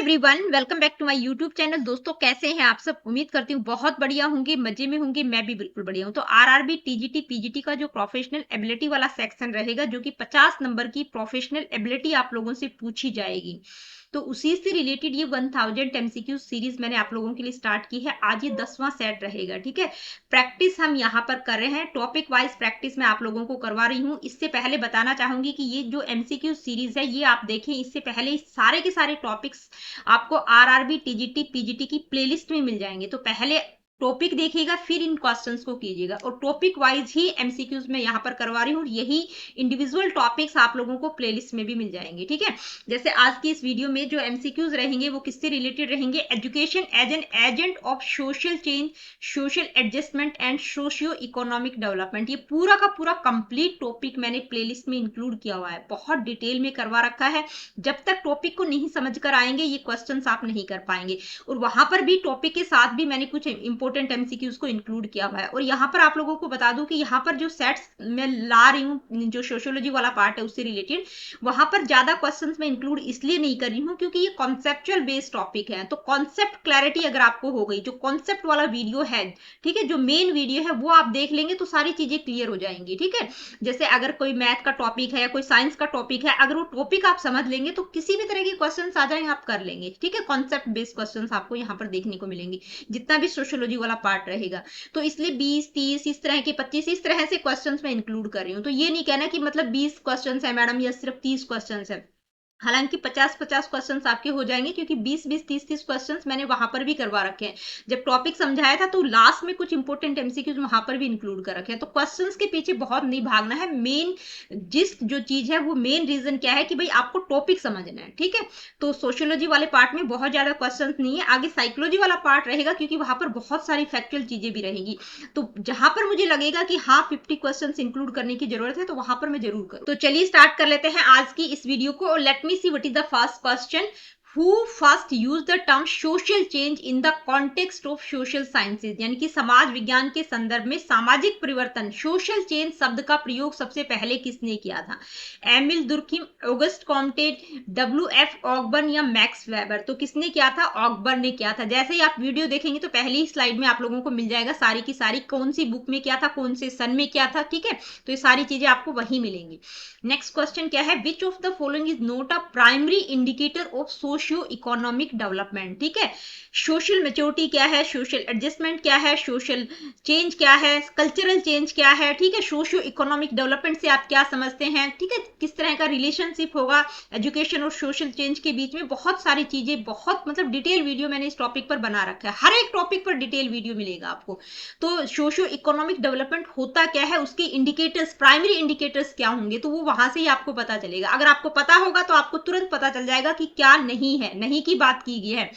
Everyone, welcome back to my YouTube channel. दोस्तों, कैसे हैं आप सब? उम्मीद करती हूँ बहुत बढ़िया होंगे, मजे में होंगे। मैं भी बिल्कुल बढ़िया हूँ। तो आरआरबी टीजीटी पीजीटी का जो प्रोफेशनल एबिलिटी वाला सेक्शन रहेगा, जो कि 50 नंबर की प्रोफेशनल एबिलिटी आप लोगों से पूछी जाएगी, तो उसी से रिलेटेड ये 1000 एमसीक्यू सीरीज मैंने आप लोगों के लिए स्टार्ट की है। आज ये 10वां सेट रहेगा। ठीक है, प्रैक्टिस हम यहाँ पर कर रहे हैं, टॉपिक वाइज प्रैक्टिस मैं आप लोगों को करवा रही हूँ। इससे पहले बताना चाहूंगी कि ये जो एमसीक्यू सीरीज है, ये आप देखें, इससे पहले सारे के सारे टॉपिक्स आपको आरआरबी टीजीटी पीजीटी की प्लेलिस्ट में मिल जाएंगे। तो पहले टॉपिक देखिएगा, फिर इन क्वेश्चंस को कीजिएगा, और टॉपिक वाइज ही एमसीक्यूज में यहाँ पर करवा रही हूँ। यही इंडिविजुअल टॉपिक्स आप लोगों को प्लेलिस्ट में भी मिल जाएंगे। ठीक है, जैसे आज की इस वीडियो में जो एमसीक्यूज रहेंगे वो किससे रिलेटेड रहेंगे? Education as an agent of social change, social adjustment and socio economic development. ये पूरा का पूरा कंप्लीट टॉपिक मैंने प्लेलिस्ट में इंक्लूड किया हुआ है, बहुत डिटेल में करवा रखा है। जब तक टॉपिक को नहीं समझ कर आएंगे, ये क्वेश्चन आप नहीं कर पाएंगे। और वहां पर भी टॉपिक के साथ भी मैंने कुछ इंपॉर्टेंट एमसीक्यूज को इंक्लूड किया हुआ है। और यहाँ पर आप लोगों को बता दूं कि यहाँ पर जो सेट्स मैं ला रही हूँ, जो सोशियोलॉजी वाला पार्ट है उससे रिलेटेड, वहां पर ज्यादा क्वेश्चंस मैं इंक्लूड इसलिए नहीं कर रही हूँ क्योंकि ये कॉन्सेप्चुअल बेस्ड टॉपिक है। तो कॉन्सेप्ट क्लैरिटी अगर आपको हो गई, जो कॉन्सेप्ट वाला वीडियो है, ठीक है, जो मेन वीडियो है वो आप देख लेंगे तो सारी चीजें क्लियर हो जाएंगी। ठीक है, जैसे अगर कोई मैथ का टॉपिक है या कोई साइंस का टॉपिक है, अगर वो टॉपिक आप समझ लेंगे तो किसी भी तरह के क्वेश्चन आ जाए आप कर लेंगे। ठीक है, कॉन्सेप्ट बेस्ड क्वेश्चन आपको यहाँ पर देखने को मिलेंगे, जितना भी सोशियोलॉजी वाला पार्ट रहेगा। तो इसलिए 20, 30 इस तरह के, 25 इस तरह से क्वेश्चंस मैं इंक्लूड कर रही हूँ। तो ये नहीं कहना कि मतलब 20 क्वेश्चंस है मैडम या सिर्फ 30 क्वेश्चंस है। हालांकि 50-50 क्वेश्चंस आपके हो जाएंगे, क्योंकि 20-20, 30-30 क्वेश्चंस मैंने वहां पर भी करवा रखे हैं। जब टॉपिक समझाया था तो लास्ट में कुछ इंपॉर्टेंट एमसीक्यूज वहां पर भी इंक्लूड कर रखे हैं। तो क्वेश्चंस के पीछे बहुत नहीं भागना है। मेन जिस जो चीज है, वो मेन रीजन क्या है कि भाई आपको टॉपिक समझना है। ठीक है, तो सोशियोलॉजी वाले पार्ट में बहुत ज्यादा क्वेश्चन नहीं है। आगे साइकोलॉजी वाला पार्ट रहेगा, क्योंकि वहां पर बहुत सारी फैक्चुअल चीजें भी रहेंगी। तो जहां पर मुझे लगेगा कि हाँ 50 क्वेश्चन इंक्लूड करने की जरूरत है, तो वहां पर मैं जरूर करूँ। तो चलिए स्टार्ट कर लेते हैं आज की इस वीडियो को। Let me see what is the first question. Who first used the term social change in the context of social sciences? यानी कि समाज विज्ञान के संदर्भ में सामाजिक परिवर्तन, सोशल चेंज शब्द का प्रयोग सबसे पहले किसने किया था? Emile Durkheim, Auguste Comte, WF Ogburn या मैक्स वेबर? तो किसने किया था? ऑगबर्न ने किया था। जैसे ही आप वीडियो देखेंगे तो पहली ही स्लाइड में आप लोगों को मिल जाएगा सारी की सारी, कौन सी बुक में किया था, कौन से सन में किया था। ठीक है, तो ये सारी चीजें आपको वही मिलेंगी। नेक्स्ट क्वेश्चन क्या है? Which of the following is not a primary indicator of socio economic development? ठीक है, सोशल मेच्योरिटी क्या है, सोशल एडजस्टमेंट क्या है, सोशल चेंज क्या है, कल्चरल चेंज क्या है? ठीक है, सोशियो इकोनॉमिक डेवलपमेंट से आप क्या समझते हैं? ठीक है, किस तरह का रिलेशनशिप होगा एजुकेशन और सोशल चेंज के बीच में? बहुत सारी चीजें, बहुत मतलब डिटेल वीडियो मैंने इस टॉपिक पर बना रखा है। हर एक टॉपिक पर डिटेल वीडियो मिलेगा आपको। तो सोशियो इकोनॉमिक डेवलपमेंट होता क्या है, उसके इंडिकेटर्स, प्राइमरी इंडिकेटर्स क्या होंगे, तो वो वहां से ही आपको पता चलेगा। अगर आपको पता होगा तो आपको तुरंत पता चल जाएगा कि क्या नहीं है, नहीं की बात की गई है।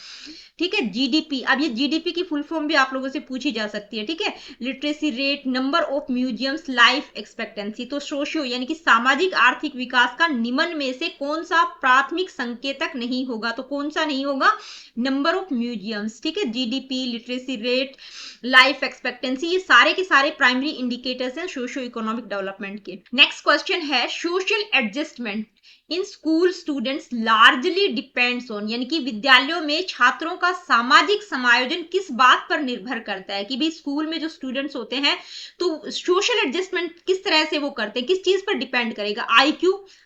ठीक है, जीडीपी, अब ये जीडीपी की फुल फॉर्म भी आप लोगों से पूछी जा सकती है। ठीक है, literacy rate, number of museums, life expectancy. तो सोशियो यानी कि सामाजिक आर्थिक विकास का निम्न में से कौन सा प्राथमिक संकेतक नहीं होगा? तो कौन सा नहीं होगा? Number of museums. ठीक है, GDP, literacy rate, life expectancy, ये सारे के सारे प्राइमरी इंडिकेटर्स हैं सोशियो इकोनॉमिक डेवलपमेंट के। नेक्स्ट क्वेश्चन है, social adjustment in school students largely depends on, यानी कि विद्यालयों में छात्रों का सामाजिक समायोजन किस बात पर निर्भर करता है? कि भाई स्कूल में जो स्टूडेंट्स होते हैं तो सोशल एडजस्टमेंट किस तरह से वो करते हैं, किस चीज पर डिपेंड करेगा?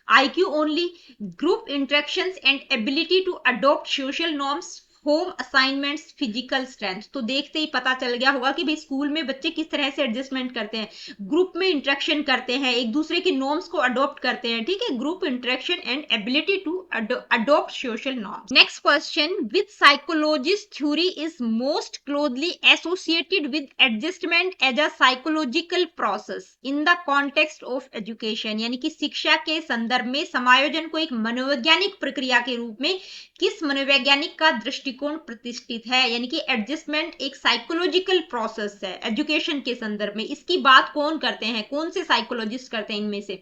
IQ only, group interactions and ability to adopt social norms, home assignments, physical strength? तो देखते ही पता चल गया होगा कि भाई स्कूल में बच्चे किस तरह से एडजस्टमेंट करते हैं, ग्रुप में इंटरेक्शन करते हैं, एक दूसरे के नॉर्म्स को अडॉप्ट करते हैं। ठीक है, group interaction and ability to adopt social norms. Next question, with psychologist theory is most closely associated with adjustment as a psychological process in the context of education? यानी कि शिक्षा के संदर्भ में समायोजन को एक मनोवैज्ञानिक प्रक्रिया के रूप में किस मनोवैज्ञानिक का दृष्टिकोण प्रतिष्ठित है? यानी कि एडजस्टमेंट एक साइकोलॉजिकल प्रोसेस है एजुकेशन के संदर्भ में। इसकी बात कौन करते हैं, कौन से साइकोलॉजिस्ट करते हैं? इनमें से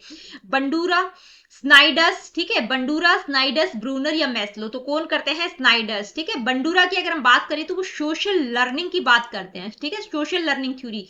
बंडूरा, स्नाइडर्स, ठीक है, बंडूरा, स्नाइडर्स, ब्रूनर या मैस्लो। तो कौन करते हैं? स्नाइडर्स, ठीक है। बंडूरा की अगर हम बात करें तो वो सोशल लर्निंग की बात करते हैं, ठीक है, सोशल लर्निंग थ्योरी।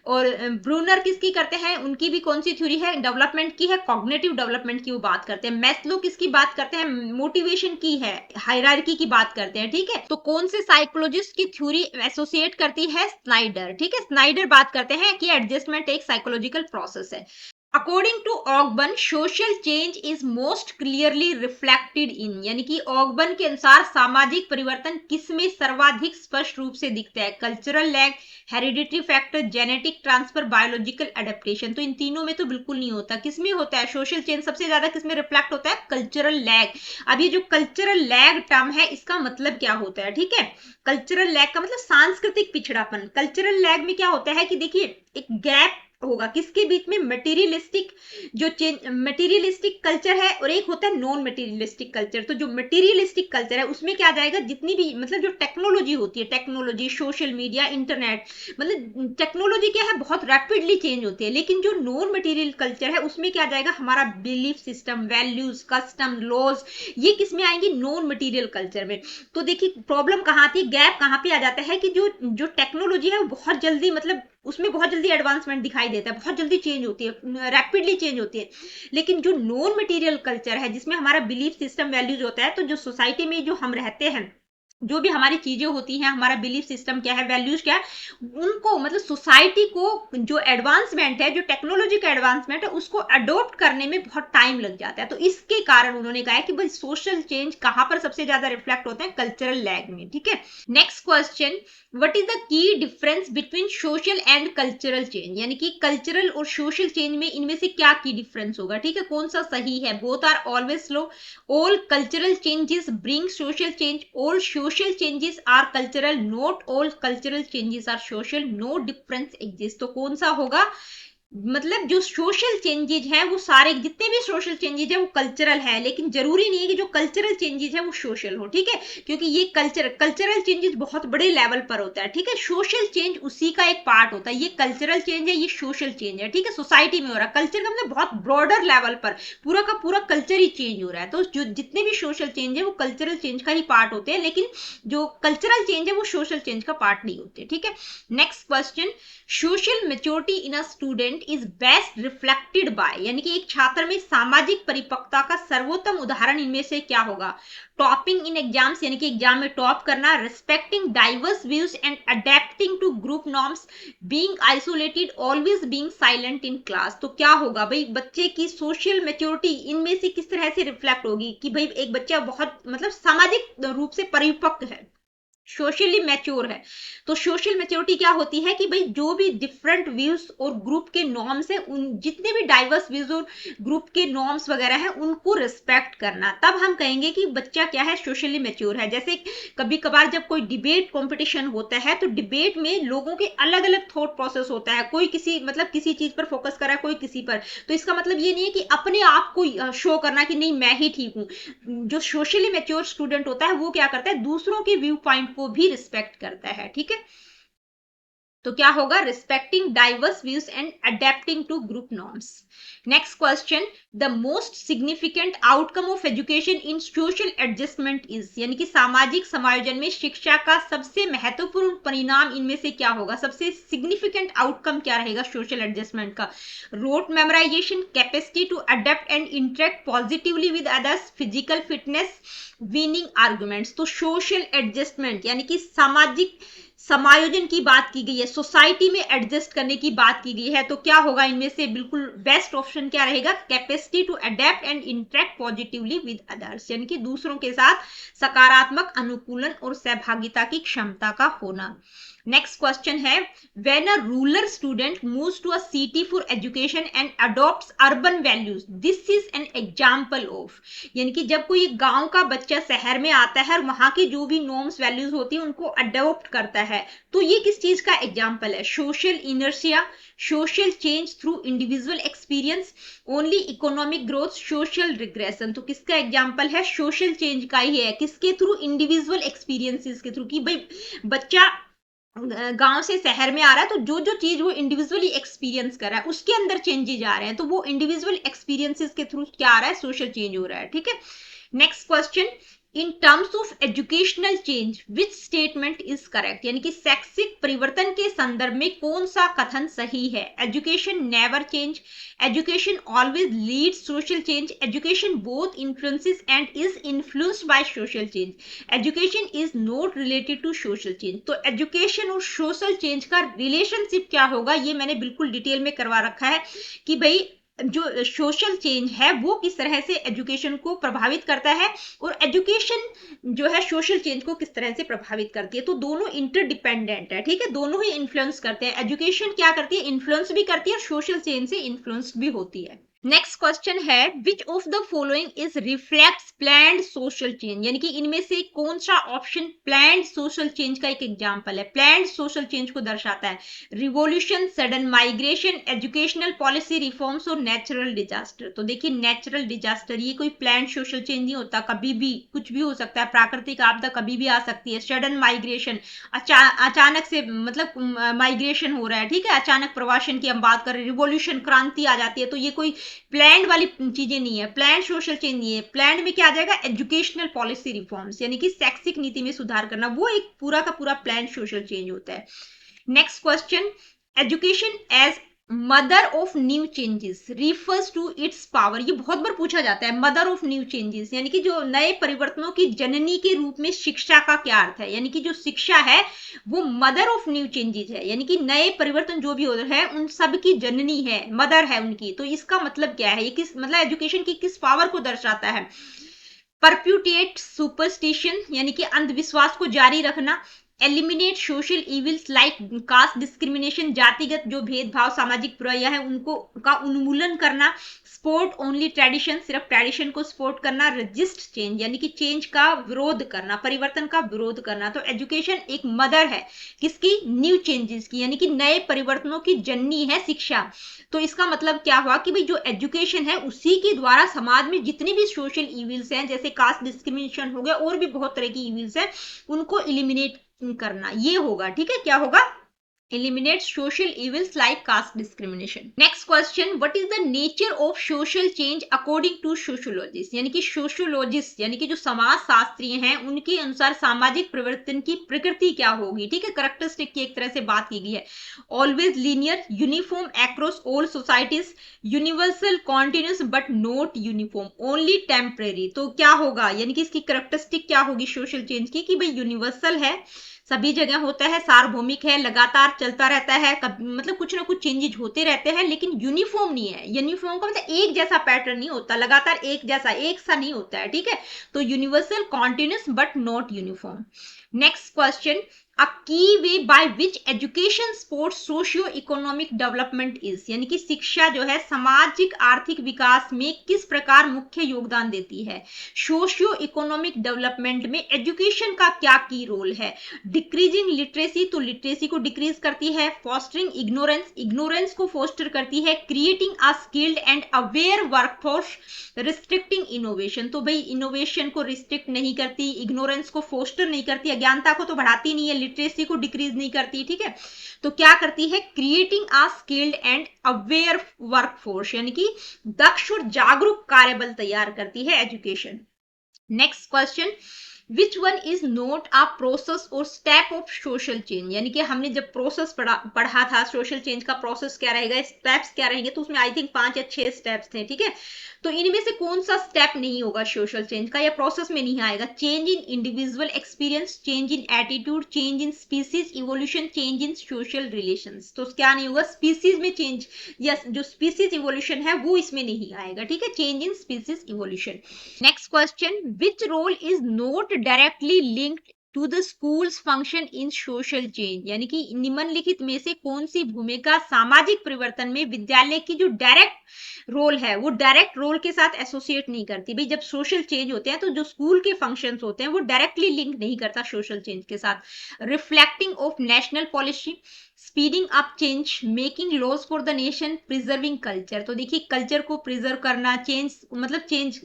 और ब्रूनर किसकी करते हैं? उनकी भी कौन सी थ्योरी है? डेवलपमेंट की है, कॉग्निटिव डेवलपमेंट की वो बात करते हैं। मैस्लो किसकी बात करते हैं? मोटिवेशन की है, हायरार्की की बात करते हैं, ठीक है। तो कौन से साइकोलॉजिस्ट की थ्योरी एसोसिएट करती है? स्नाइडर, ठीक है। स्नाइडर बात करते हैं कि एडजस्टमेंट एक साइकोलॉजिकल प्रोसेस है। According to Ogburn, social change is most clearly reflected in, यानी कि ऑगबन के अनुसार सामाजिक परिवर्तन किसमें सर्वाधिक स्पष्ट रूप से दिखता है? Cultural lag, hereditary factor, genetic transfer, biological adaptation. तो इन तीनों में तो बिल्कुल नहीं होता। किसमें होता है सोशल चेंज? सबसे ज्यादा किसमें रिफ्लेक्ट होता है? Cultural lag. अब ये जो कल्चरल लैग टर्म है, इसका मतलब क्या होता है? ठीक है, कल्चरल लैग का मतलब सांस्कृतिक पिछड़ापन। कल्चरल लैग में क्या होता है कि देखिए, एक गैप होगा किसके बीच में? मटेरियलिस्टिक जो मटेरियलिस्टिक कल्चर है, और एक होता है नॉन मटेरियलिस्टिक कल्चर। तो जो मटेरियलिस्टिक कल्चर है उसमें क्या जाएगा? जितनी भी मतलब जो टेक्नोलॉजी होती है, टेक्नोलॉजी, सोशल मीडिया, इंटरनेट, मतलब टेक्नोलॉजी क्या है, बहुत रैपिडली चेंज होती है। लेकिन जो नॉन मटेरियल कल्चर है उसमें क्या जाएगा? हमारा belief system, values, custom, laws, ये किस में आएंगे? नॉन मटेरियल कल्चर में। तो देखिए प्रॉब्लम कहाँ आती है, गैप कहाँ पे आ जाता है कि जो टेक्नोलॉजी है वो बहुत जल्दी, मतलब उसमें बहुत जल्दी एडवांसमेंट दिखाई देता है, बहुत जल्दी चेंज होती है, रैपिडली चेंज होती है। लेकिन जो नॉन मटेरियल कल्चर है, जिसमें हमारा बिलीफ सिस्टम, वैल्यूज होता है, तो जो सोसाइटी में जो हम रहते हैं, जो भी हमारी चीजें होती हैं, हमारा बिलीफ सिस्टम क्या है, वैल्यूज क्या है, उनको मतलब सोसाइटी को जो एडवांसमेंट है, जो टेक्नोलॉजी का एडवांसमेंट है, उसको अडॉप्ट करने में बहुत टाइम लग जाता है। तो इसके कारण उन्होंने कहा है कि भाई सोशल चेंज कहां पर सबसे ज्यादा रिफ्लेक्ट होते हैं? कल्चरल लैग में, ठीक है। Next question, what is the key difference between social and cultural change, यानी कि कल्चरल और सोशल चेंज में इनमें से क्या की डिफरेंस होगा? ठीक है, कौन सा सही है? Both are always slow, all cultural changes bring social change, all social changes are cultural, not all cultural changes are social, no difference exists। तो कौन सा होगा? मतलब जो सोशल चेंजेज हैं वो सारे, जितने भी सोशल चेंजेज है वो कल्चरल है, लेकिन जरूरी नहीं है कि जो कल्चरल चेंजेज है वो सोशल हो, ठीक है, क्योंकि ये कल्चरल चेंजेस बहुत बड़े लेवल पर होता है, ठीक है। सोशल चेंज उसी का एक पार्ट होता है। ये कल्चरल चेंज है, ये सोशल चेंज है, ठीक है, सोसाइटी में हो रहा है। कल्चर का मतलब बहुत ब्रॉडर लेवल पर पूरा का पूरा कल्चर ही चेंज हो रहा है। तो जो जितने भी सोशल चेंज है वो कल्चरल चेंज का ही पार्ट होते हैं, लेकिन जो कल्चरल चेंज है वो सोशल चेंज का पार्ट नहीं होते, ठीक है। Next question, social maturity in a student is best reflected by, यानी कि एक छात्र में सामाजिक परिपक्वता का सर्वोत्तम उदाहरण इनमें से क्या होगा? टॉपिंग इन एग्जाम्स, यानी कि एग्जाम में टॉप करना, respecting diverse views and adapting to group norms, being isolated, always being silent in class. तो क्या होगा भाई? बच्चे की सोशल मेच्योरिटी इनमें से किस तरह से रिफ्लेक्ट होगी कि भाई एक बच्चा बहुत मतलब सामाजिक रूप से परिपक्व है, सोशली मैच्योर है। तो सोशल मैच्योरिटी क्या होती है कि भाई जो भी डिफरेंट व्यूज और ग्रुप के नॉर्म्स है, उन जितने भी डाइवर्स व्यूज और ग्रुप के नॉर्म्स वगैरह है, उनको रिस्पेक्ट करना, तब हम कहेंगे कि बच्चा क्या है? सोशली मैच्योर है। जैसे कभी कभार जब कोई डिबेट कंपटीशन होता है, तो डिबेट में लोगों के अलग अलग थॉट प्रोसेस होता है, कोई किसी मतलब किसी चीज पर फोकस कर रहा है, कोई किसी पर। तो इसका मतलब ये नहीं है कि अपने आप को शो करना कि नहीं मैं ही ठीक हूँ। जो सोशली मैच्योर स्टूडेंट होता है वो क्या करता है? दूसरों के व्यू पॉइंट को भी रिस्पेक्ट करता है, ठीक है। तो क्या होगा? Respecting diverse views and adapting to group norms. Next question, the most significant outcome of education in social adjustment is, यानी कि सामाजिक समायोजन में शिक्षा का सबसे महत्वपूर्ण परिणाम इनमें से क्या होगा? सबसे सिग्निफिकेंट आउटकम क्या रहेगा सोशल एडजस्टमेंट का? Rote memorisation, capacity to adapt and interact positively with others, physical fitness, winning arguments. तो सोशल एडजस्टमेंट यानी कि सामाजिक समायोजन की बात की गई है, सोसाइटी में एडजस्ट करने की बात की गई है। तो क्या होगा इनमें से? बिल्कुल बेस्ट ऑप्शन क्या रहेगा? Capacity to adapt and interact positively with others, यानी कि दूसरों के साथ सकारात्मक अनुकूलन और सहभागिता की क्षमता का होना। नेक्स्ट क्वेश्चन है, when a rural student moves to a city for education and adopts urban values, this is an example of, यानी कि जब कोई गांव का बच्चा शहर में आता है और वहां की जो भी नॉर्म्स वैल्यूज होती है उनको अडॉप्ट करता है, तो ये किस चीज का एग्जांपल है? Social inertia, social change through individual experience, only economic growth, social regression. तो किसका एग्जांपल है? सोशल चेंज का ही है। किसके थ्रू? इंडिविजुअल एक्सपीरियंसेस के थ्रू, कि भाई बच्चा गांव से शहर में आ रहा है, तो जो जो चीज वो इंडिविजुअली एक्सपीरियंस कर रहा है उसके अंदर चेंजेज आ रहे हैं, तो वो इंडिविजुअल एक्सपीरियंसेस के थ्रू क्या आ रहा है, सोशल चेंज हो रहा है। ठीक है, next question, in terms of educational change which statement is correct, यानी कि शैक्षिक परिवर्तन के संदर्भ में कौन सा कथन सही है। Education never change, education always lead social change, education both influences and is influenced by social change, education is not related to social change. तो एजुकेशन और सोशल चेंज का रिलेशनशिप क्या होगा, ये मैंने बिल्कुल डिटेल में करवा रखा है कि भाई जो सोशल चेंज है वो किस तरह से एजुकेशन को प्रभावित करता है, और एजुकेशन जो है सोशल चेंज को किस तरह से प्रभावित करती है। तो दोनों इंटरडिपेंडेंट है, ठीक है, दोनों ही इन्फ्लुएंस करते हैं। एजुकेशन क्या करती है, इन्फ्लुएंस भी करती है, और सोशल चेंज से इन्फ्लुएंस भी होती है। नेक्स्ट क्वेश्चन है, which of the following is reflects planned social change, यानी कि इनमें से कौन सा ऑप्शन प्लान्ड सोशल चेंज का एक एग्जांपल है, प्लान्ड सोशल चेंज को दर्शाता है। Revolution, sudden migration, educational policy reforms और नेचुरल डिजास्टर। तो देखिए नेचुरल डिजास्टर ये कोई प्लान्ड सोशल चेंज नहीं होता, कभी भी कुछ भी हो सकता है, प्राकृतिक आपदा कभी भी आ सकती है। सडन माइग्रेशन, अचानक से मतलब माइग्रेशन हो रहा है, ठीक है, अचानक प्रवासन की हम बात करें, रिवॉल्यूशन क्रांति आ जाती है, तो ये कोई प्लान्ड वाली चीजें नहीं है, प्लान्ड सोशल चेंज नहीं है। प्लान्ड में क्या आ जाएगा, एजुकेशनल पॉलिसी रिफॉर्म्स, यानी कि शैक्षिक नीति में सुधार करना, वो एक पूरा का पूरा प्लान्ड सोशल चेंज होता है। Next question, education as mother of new changes refers to its power, ये बहुत बार पूछा जाता है, मदर ऑफ न्यू चेंजेस यानी कि जो नए परिवर्तनों की जननी के रूप में शिक्षा का क्या अर्थ है, यानी कि जो शिक्षा है वो मदर ऑफ न्यू चेंजेस है, यानी कि नए परिवर्तन जो भी हो रहे हैं उन सब की जननी है, मदर है उनकी। तो इसका मतलब क्या है, ये किस मतलब एजुकेशन की किस पावर को दर्शाता है। परप्यूटेट सुपरस्टिशन, यानी कि अंधविश्वास को जारी रखना। Eliminate social evils like caste discrimination, जातिगत जो भेदभाव सामाजिक बुराइयां हैं उनको का उन्मूलन करना। सपोर्ट ओनली ट्रेडिशन, सिर्फ ट्रेडिशन को सपोर्ट करना। रजिस्ट चेंज, यानी कि चेंज का विरोध करना, परिवर्तन का विरोध करना। तो एजुकेशन एक मदर है किसकी, न्यू चेंजेस की, यानी कि नए परिवर्तनों की जननी है शिक्षा। तो इसका मतलब क्या हुआ कि भाई जो एजुकेशन है उसी के द्वारा समाज में जितनी भी सोशल इविल्स हैं, जैसे कास्ट डिस्क्रिमिनेशन हो गया और भी बहुत तरह की इविल्स हैं, उनको इलिमिनेट करना, ये होगा। ठीक है, क्या होगा, eliminate social evils like caste discrimination. Next question, what is the nature of social change according to sociologists, यानी कि sociologists यानी कि जो समाज शास्त्री हैं उनके अनुसार सामाजिक परिवर्तन की प्रकृति क्या होगी। ठीक है, करेक्टरिस्टिक की एक तरह से बात की गई है। Always linear, uniform across all societies, universal continuous but not uniform, only temporary. तो क्या होगा, यानी कि इसकी करेक्टरिस्टिक क्या होगी सोशल चेंज की, कि भाई यूनिवर्सल है, सभी जगह होता है, सार्वभौमिक है, लगातार चलता रहता है, मतलब कुछ ना कुछ चेंजेस होते रहते हैं, लेकिन यूनिफॉर्म नहीं है। यूनिफॉर्म का मतलब एक जैसा पैटर्न नहीं होता, लगातार एक जैसा एक सा नहीं होता है। ठीक है, तो universal continuous but not uniform. Next question, a key way by which education support socio economic development is, यानी कि शिक्षा जो है सामाजिक आर्थिक विकास में किस प्रकार मुख्य योगदान देती है। सोशियो इकोनॉमिक डेवलपमेंट में एजुकेशन का क्या की रोल है। डिक्रीजिंग लिटरेसी, तो लिटरेसी को डिक्रीज करती है। फॉस्टरिंग इग्नोरेंस, इग्नोरेंस को फोस्टर करती है। Creating a skilled and aware workforce, restricting innovation, तो भाई इनोवेशन को रिस्ट्रिक्ट नहीं करती, इग्नोरेंस को फोस्टर नहीं करती, अज्ञानता को तो बढ़ाती नहीं है, लिटरेसी को डिक्रीज नहीं करती। ठीक है, तो क्या करती है, creating a skilled and aware workforce, यानी कि दक्ष और जागरूक कार्यबल तैयार करती है education. Next question, which one is not a process और स्टेप ऑफ सोशल चेंज, यानी कि हमने जब प्रोसेस पढ़ा था सोशल चेंज का प्रोसेस क्या रहेगा, स्टेप्स क्या रहेंगे, तो उसमें आई थिंक 5 या 6 स्टेप्स थे। ठीक है, तो इनमें से कौन सा स्टेप नहीं होगा सोशल चेंज का, या प्रोसेस में नहीं आएगा। Change in individual experience, change in attitude, change in species evolution, change in social relations. तो क्या नहीं होगा, स्पीसीज में चेंज या जो स्पीसीज इवोल्यूशन है वो इसमें नहीं आएगा। ठीक है, change in species evolution. Next question, which role is not directly linked to the school's function in social change, यानी कि निम्नलिखित में से कौन सी भूमिका सामाजिक परिवर्तन में विद्यालय की जो डायरेक्ट रोल है वो डायरेक्ट रोल के साथ एसोसिएट नहीं करती। भाई जब सोशल चेंज होते हैं तो जो स्कूल के फंक्शंस होते हैं वो डायरेक्टली लिंक नहीं करता सोशल चेंज के साथ। Reflecting of national policy, speeding up change, making laws for the nation, preserving culture. तो देखिए कल्चर को प्रिजर्व करना, चेंज मतलब चेंज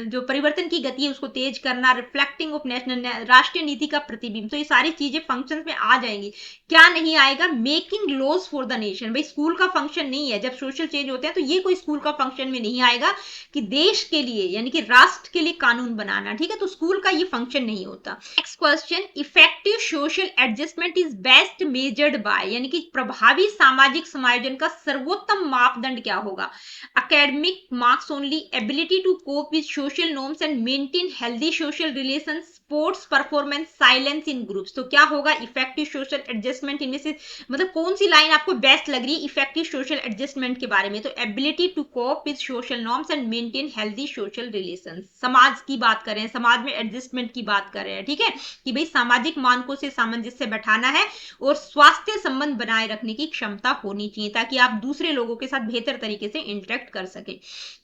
जो परिवर्तन की गति है उसको तेज करना, रिफ्लेक्टिंग ऑफ नेशनल, राष्ट्रीय नीति का प्रतिबिंब। तो ये सारी चीजें फंक्शंस में आ जाएंगी। क्या नहीं आएगा? Making laws for the nation. भाई स्कूल का फंक्शन नहीं है, जब सोशल चेंज होते हैं तो ये कोई स्कूल का फंक्शन में नहीं आएगा कि देश के लिए यानी कि राष्ट्र के लिए कानून बनाना, ठीक है, तो स्कूल का ये फंक्शन नहीं होता। Next question, effective social adjustment is best measured by, यानी कि प्रभावी सामाजिक समायोजन का सर्वोत्तम मापदंड क्या होगा? academic marks only, ability to cope with social norms and maintain healthy social relations, sports performance, silence in groups। तो क्या होगा इफेक्टिव सोशल एडजस्टमेंट? इनमें से मतलब कौन सी लाइन आपको बेस्ट लग रही है इफेक्टिव सोशल एडजस्टमेंट के बारे में? तो ability to cope with social norms and maintain healthy social relations. समाज की बात कर रहे हैं, समाज में एडजस्टमेंट की बात कर रहे हैं, ठीक है, कि भाई सामाजिक मानकों से सामंजस्य बैठाना है और स्वास्थ्य संबंध बनाए रखने की क्षमता होनी चाहिए ताकि आप दूसरे लोगों के साथ बेहतर तरीके से इंटरेक्ट कर सके।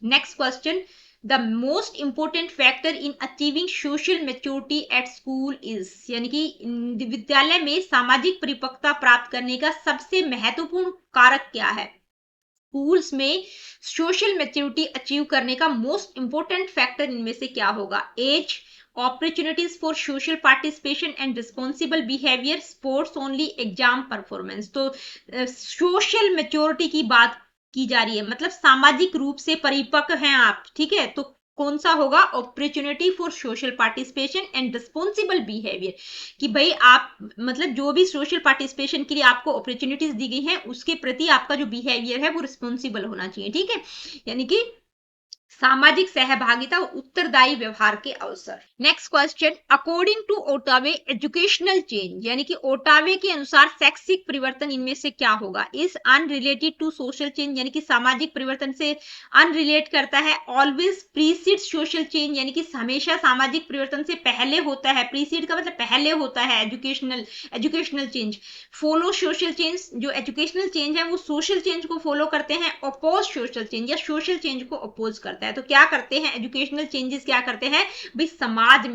Next question, the most important factor in achieving social maturity at school is, यानी कि विद्यालय में सामाजिक परिपक्वता प्राप्त करने का सबसे महत्वपूर्ण कारक क्या है? स्कूल्स में सोशल मेच्योरिटी अचीव करने का मोस्ट इंपोर्टेंट फैक्टर इनमें से क्या होगा? As, opportunities for social participation and responsible behavior, sports only, exam performance. तो सोशल मेच्योरिटी की बात की जा रही है, मतलब सामाजिक रूप से परिपक्व हैं आप, ठीक है, तो कौन सा होगा? Opportunity for social participation and responsible behaviour, कि भाई आप मतलब जो भी सोशल पार्टिसिपेशन के लिए आपको अपॉर्चुनिटीज दी गई हैं उसके प्रति आपका जो बिहेवियर है वो रिस्पॉन्सिबल होना चाहिए, ठीक है, यानी कि सामाजिक सहभागिता और उत्तरदायी व्यवहार के अवसर। Next question, according to Ottaway educational change, यानी कि ओटावे के अनुसार शैक्षिक परिवर्तन इनमें से क्या होगा? Is unrelated to social change, यानी कि सामाजिक परिवर्तन से अनरिलेट करता है। ऑलवेज प्रीसीड सोशल चेंज, यानी कि हमेशा सामाजिक परिवर्तन से पहले होता है। प्रीसीड का मतलब पहले होता है educational change. Follow social change, जो एजुकेशनल चेंज है वो सोशल चेंज को फॉलो करते हैं। अपोज सोशल चेंज, या सोशल चेंज को अपोज करता है। तो क्या करते हैं एजुकेशनल चेंजेस? क्या करते हैं भाई? समाज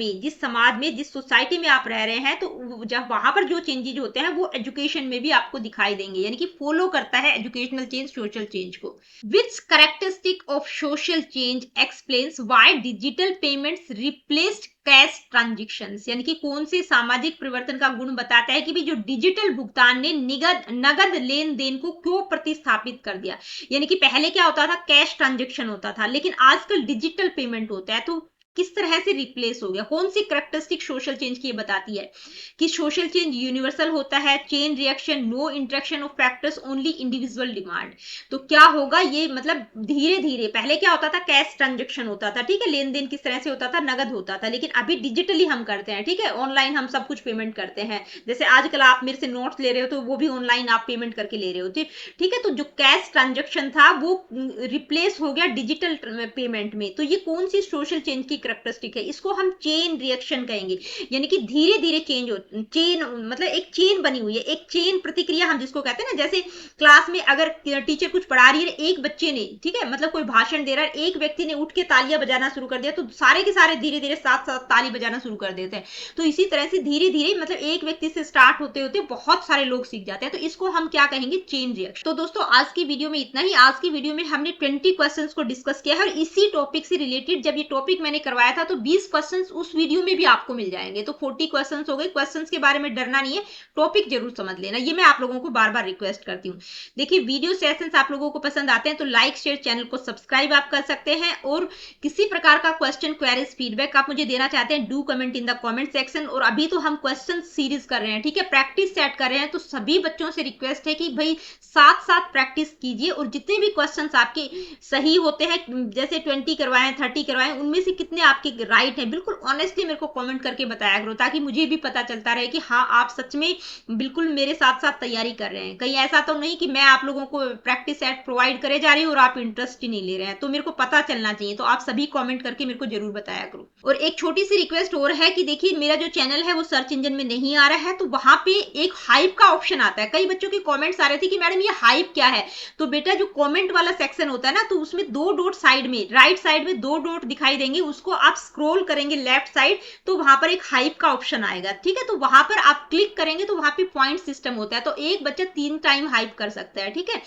में जिस सोसाइटी में आप रह रहे हैं तो जब वहां पर जो चेंजेस होते हैं वो एजुकेशन में भी आपको दिखाई देंगे, यानी कि फॉलो करता है एजुकेशनल चेंज सोशल चेंज को। Which characteristic of social change explains why digital payments replaced cash transactions, यानी कि कौन से सामाजिक परिवर्तन का गुण बताता है कि भी जो डिजिटल भुगतान ने नगद लेन देन को क्यों प्रतिस्थापित कर दिया? यानी कि पहले क्या होता था? कैश ट्रांजेक्शन होता था, लेकिन आजकल डिजिटल पेमेंट होता है, तो किस तरह से रिप्लेस हो गया? कौन सी कैरेक्टरिस्टिक सोशल चेंज की बताती है कि सोशल चेंज यूनिवर्सल होता है, chain reaction, no interaction of factors, only individual demand. तो क्या होगा ये? मतलब धीरे धीरे पहले क्या होता था? कैश ट्रांजेक्शन होता था, ठीक है, लेन देन किस तरह से होता था? नगद होता था, लेकिन अभी डिजिटली हम करते हैं, ठीक है, ऑनलाइन हम सब कुछ पेमेंट करते हैं। जैसे आजकल आप मेरे से नोट्स ले रहे हो तो वो भी ऑनलाइन आप पेमेंट करके ले रहे हो, ठीक है, तो जो कैश ट्रांजेक्शन था वो रिप्लेस हो गया डिजिटल पेमेंट में। तो ये कौन सी सोशल चेंज की कैरेक्टरिस्टिक है? इसको हम चेन रिएक्शन कहेंगे, यानी कि धीरे धीरे चेंज हो, चेन मतलब एक चेन बनी हुई है, एक चेन प्रतिक्रिया हम जिसको कहते हैं ना। जैसे क्लास में अगर टीचर कुछ पढ़ा रही है, एक बच्चे ने, ठीक है, मतलब कोई भाषण दे रहा है, एक व्यक्ति ने उठ के तालियां बजाना शुरू कर दिया तो सारे के सारे धीरे धीरे साथ साथ ताली बजाना शुरू कर देते हैं। तो इसी तरह से धीरे धीरे मतलब एक व्यक्ति से स्टार्ट होते होते बहुत सारे लोग सीख जाते हैं, तो इसको हम क्या कहेंगे? Chain reaction. तो दोस्तों आज की वीडियो में इतना ही। आज की वीडियो में हमने 20 क्वेश्चंस को डिस्कस किया है और इसी टॉपिक से रिलेटेड जब ये टॉपिक मैंने करवाया था तो 20 क्वेश्चंस उस वीडियो में भी आपको मिल जाएंगे, तो 40 क्वेश्चंस हो गए। क्वेश्चंस के बारे में डरना नहीं है, टॉपिक जरूर समझ लेना, ये मैं आप लोगों को बार बार रिक्वेस्ट करती हूँ। देखिए वीडियो सेशंस आप लोगों को पसंद आते हैं तो लाइक शेयर, चैनल को सब्सक्राइब आप कर सकते हैं, और किसी प्रकार का क्वेश्चन, क्वेरीज, फीडबैक आप मुझे देना चाहते हैं, do comment in the comment section. और अभी तो हम क्वेश्चन सीरीज कर रहे हैं, ठीक है, प्रैक्टिस सेट कर रहे हैं, तो सभी बच्चों से रिक्वेस्ट है कि भाई साथ साथ प्रैक्टिस कीजिए, और जितने भी क्वेश्चन आपके सही होते हैं, जैसे 20 करवाएं, 30 करवाएं, उनमें से कितने आपके राइट है, बिल्कुल ऑनेस्टली मेरे को कमेंट करके बताया करो, ताकि मुझे भी पता चलता रहे कि हाँ आप सच में बिल्कुल मेरे साथ साथ तैयारी कर रहे हैं। कहीं ऐसा तो नहीं कि मैं आप लोगों को प्रैक्टिस सेट प्रोवाइड करे जा रही हूँ और आप इंटरेस्ट ही नहीं ले रहे हैं, तो मेरे को पता चलना चाहिए, तो आप सभी कमेंट करके मेरे को जरूर बताया करो। और एक छोटी सी रिक्वेस्ट और है कि देखिए मेरा जो चैनल है वो सर्च इंजन में नहीं आ रहा है, तो वहां पे एक हाइप का ऑप्शन आता है। कई बच्चों के कमेंट्स आ रहे थे कि मैडम ये हाइप क्या है, तो बेटा जो कमेंट वाला सेक्शन होता है ना, तो उसमें 2 डॉट साइड में, राइट साइड में 2 डॉट दिखाई देंगे, उसको आप स्क्रॉल करेंगे लेफ्ट साइड तो वहां पर एक हाइप का ऑप्शन आएगा, ठीक है। तो वहां पर आप क्लिक करेंगे तो वहां पे पॉइंट सिस्टम होता है, तो एक बच्चा 3 टाइम हाइप कर सकता है, ठीक है।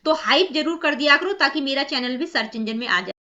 तो हाइप जरूर कर दिया करो ताकि मेरा चैनल भी सर्च इंजन में आ जाए।